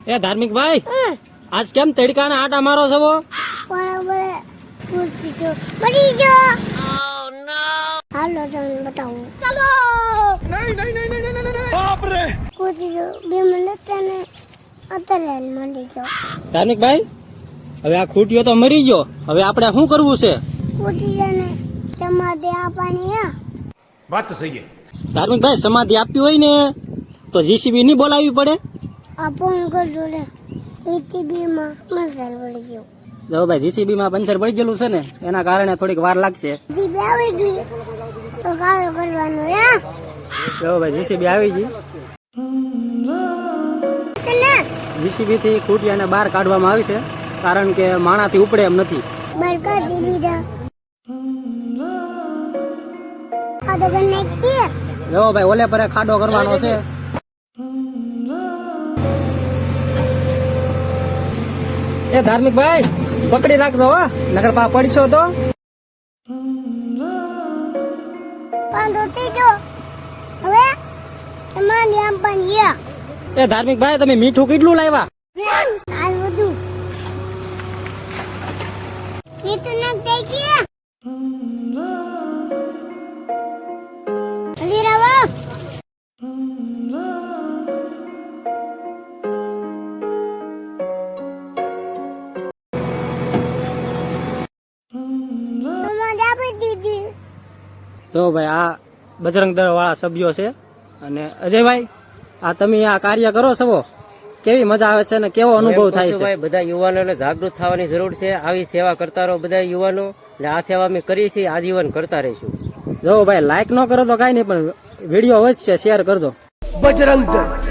એ ધાર્મિક ભાઈ, આજ કેમ તડકાના આટા મારો છો? બરાબર મરી ગયો. હાલો તમને બતાવું. ચાલો. બાપ રે. કૂદી ગયો. 2 મિનિટ ને અત્યારે મરી ગયો. ધાર્મિક ભાઈ, હવે આ ખૂટ્યો તો મરી ગયો, હવે આપણે શું કરવું છે? કૂદી જને સમાધિ આપવાની હે. વાત તો સહી હે. ધાર્મિક ભાઈ, સમાધિ આપવી હોય ને તો જીસીબી નહીં બોલાવવી પડે? આ ફોન કરજો રે. જીસીબી માં પંચર પડી ગયો. જો ભાઈ, જીસીબી માં પંચર પડી ગયેલું છે ને, એના કારણે થોડીક વાર લાગશે. જીસીબી આવી ગઈ તો કાયો કરવાનું હે. જો ભાઈ, જીસીબી આવી ગઈ. તને જીસીબી થી ખૂટિયાને બહાર કાઢવામાં આવી છે, કારણ કે માણાથી ઉપડે એમ નથી. બરકા દી લીધા. આ તો બને કે જો ભાઈ, ઓલે પરે ખાડો કરવાનો છે. એ ધાર્મિક ભાઈ, પકડી રાખજો હો, નકર પા પડશો તો. પાંદો તેજો હવે તમારી આમ પણ યા. એ ધાર્મિક ભાઈ, તમે મીઠું કેટલું લાવ્યા? આ બધું મીઠું નાખ દે કે હલી રાવા. તમારે આપી દીધી. જો ભાઈ, આ બજરંગ દળ વાળા સભ્યો છે. અને અજયભાઈ, આ તમે આ કાર્ય કરો છો, કેવી મજા આવે છે ને કેવો અનુભવ થાય છે? ભાઈ, બધા યુવાનોને જાગૃત થવાની જરૂર છે. આવી સેવા કરતા રહો બધા યુવાનો, અને આ સેવા અમે કરી છે, આજીવન કરતા રહીશું. જો ભાઈ, લાઈક ન કરો તો કાંઈ નહીં, પણ વિડીયો અવશ્ય શેર કરજો. બજરંગ દળ